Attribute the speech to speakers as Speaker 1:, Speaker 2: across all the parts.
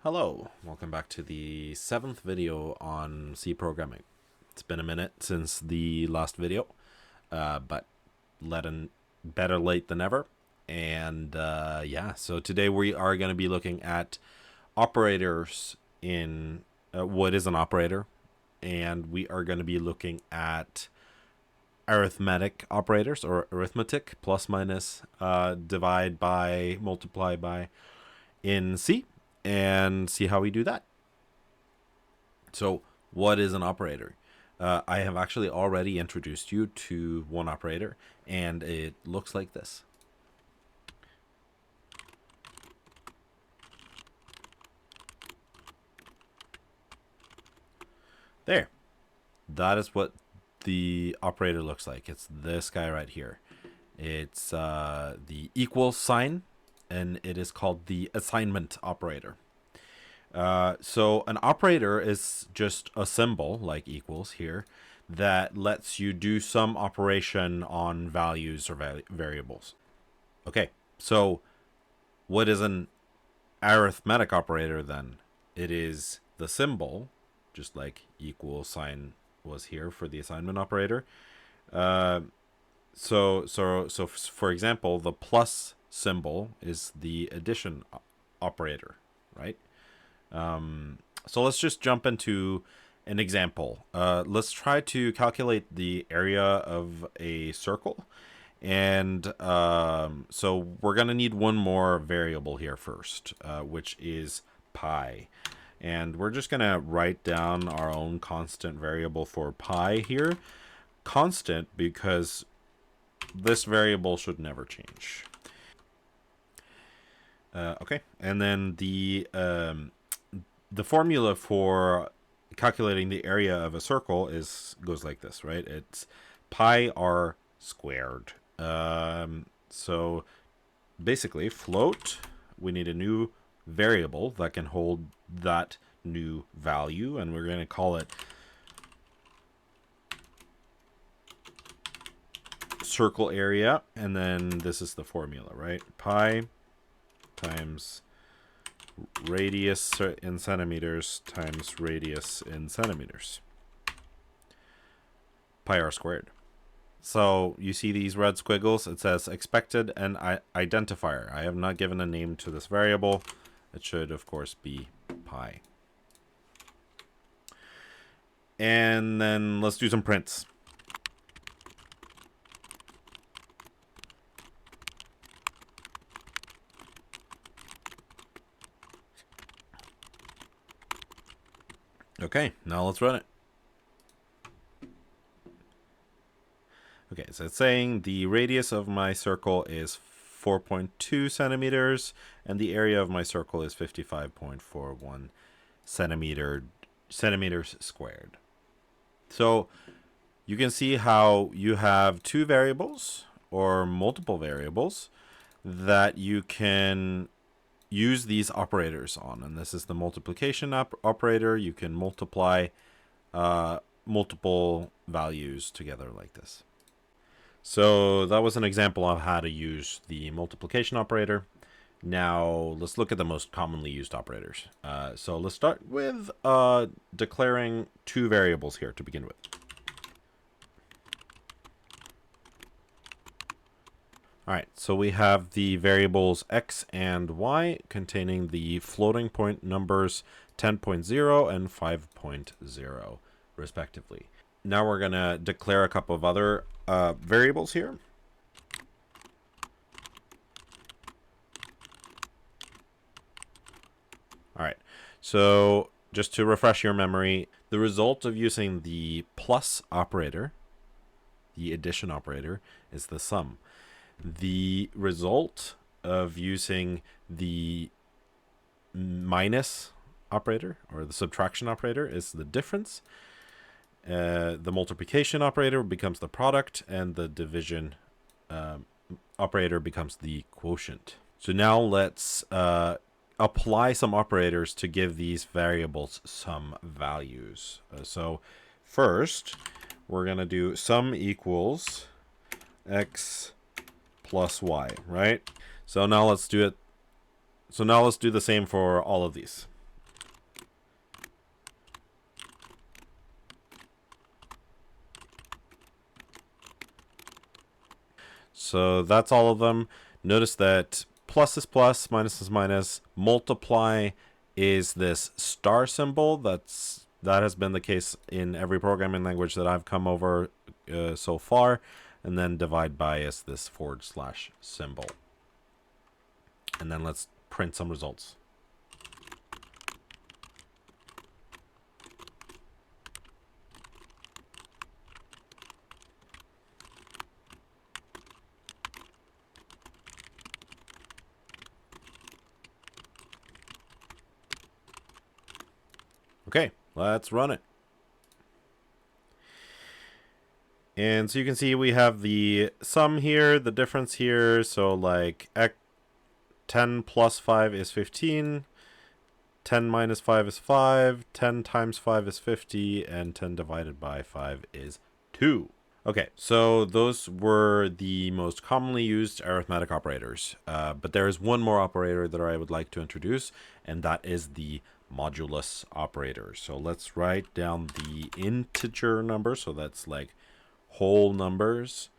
Speaker 1: Hello, welcome back to the 7th video on C programming. It's been a minute since the last video, but better late than never. And so today we are going to be looking at operators in what is an operator, and we are going to be looking at arithmetic operators, or arithmetic, plus, minus, divide by, multiply by, in C, and see how we do that. So what is an operator? I have actually already introduced you to one operator, and it looks like this. There. That is what the operator looks like. It's this guy right here. It's the equal sign, and it is called the assignment operator. So an operator is just a symbol, like equals here, that lets you do some operation on values or variables. Okay, so what is an arithmetic operator then? It is the symbol, just like equal sign was here for the assignment operator. So for example, the plus symbol is the addition operator, right? So let's just jump into an example. Let's try to calculate the area of a circle. And so we're going to need one more variable here first, which is pi. And we're just going to write down our own constant variable for pi here. Constant because this variable should never change. Okay, and then the formula for calculating the area of a circle goes like this, right? It's pi r squared. So basically, float, we need a new variable that can hold that new value, and we're going to call it circle area, and then this is the formula, right? Pi times radius in centimeters times radius in centimeters. Pi r squared. So you see these red squiggles? It says expected and identifier. I have not given a name to this variable. It should, of course, be pi. And then let's do some prints. Okay, now let's run it. Okay, so it's saying the radius of my circle is 4.2 centimeters, and the area of my circle is 55.41 centimeters squared. So you can see how you have two variables or multiple variables that you can use these operators on, and this is the multiplication operator. You can multiply multiple values together like this. So that was an example of how to use the multiplication operator. Now let's look at the most commonly used operators. So let's start with declaring two variables here to begin with. All right, so we have the variables x and y containing the floating point numbers 10.0 and 5.0 respectively. Now we're going to declare a couple of other variables here. All right, so just to refresh your memory, the result of using the plus operator, the addition operator, is the sum. The result of using the minus operator or the subtraction operator is the difference. The multiplication operator becomes the product, and the division operator becomes the quotient. So now let's apply some operators to give these variables some values. So first, we're going to do sum equals x plus y, right? So now let's do it. So now let's do the same for all of these. so that's all of them. Notice that plus is plus, minus is minus. Multiply is this star symbol. That has been the case in every programming language that I've come over so far. And then divide by is this / symbol. And then let's print some results. Okay, let's run it. And so you can see we have the sum here, the difference here. So like 10 plus 5 is 15. 10 minus 5 is 5. 10 times 5 is 50. And 10 divided by 5 is 2. Okay, so those were the most commonly used arithmetic operators. But there is one more operator that I would like to introduce, and that is the modulus operator. So let's write down the integer number. So that's like whole numbers,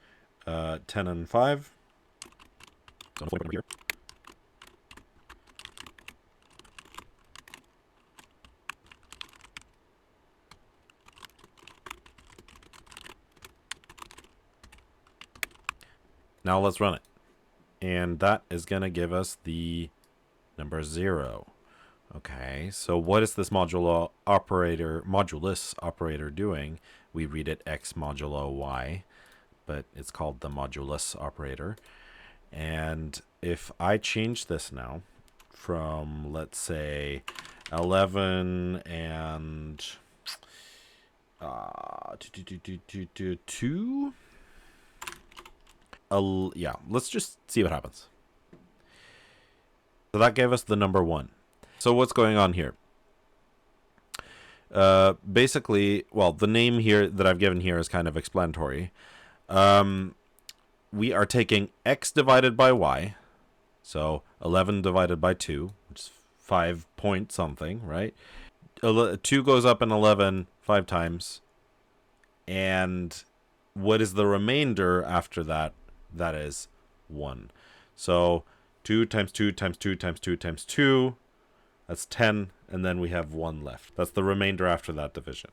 Speaker 1: 10 and 5. So here. Now let's run it. And that is going to give us the number 0. Okay, so what is this modulus operator doing? We read it x modulo y, but it's called the modulus operator. And if I change this now from, let's say, 11 and 2, yeah, let's just see what happens. So that gave us the number 1. So what's going on here? Basically, well, the name here that I've given here is kind of explanatory. We are taking x divided by y, so 11 divided by 2, which is 5 point something, right? 2 goes up in 11 5 times, and what is the remainder after that? That is 1. So 2 times 2 times 2 times 2 times 2, that's 10, and then we have 1 left. That's the remainder after that division.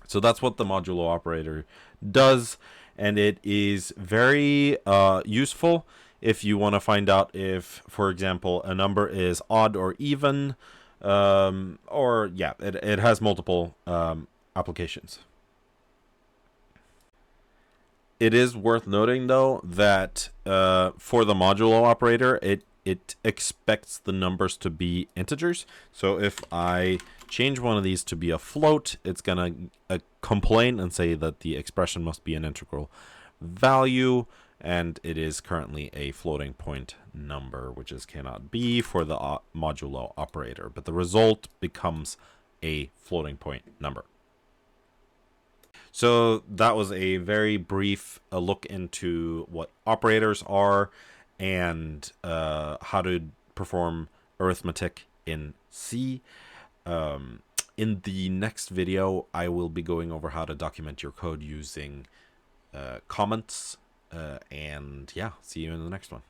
Speaker 1: So that's what the modulo operator does, and it is very useful if you want to find out if, for example, a number is odd or even, or yeah, it has multiple applications. It is worth noting, though, that for the modulo operator, it expects the numbers to be integers. So if I change one of these to be a float, it's going to complain and say that the expression must be an integral value, and it is currently a floating point number, which is cannot be for the modulo operator. But the result becomes a floating point number. So that was a very brief look into what operators are and how to perform arithmetic in C. In the next video, I will be going over how to document your code using comments. And yeah, see you in the next one.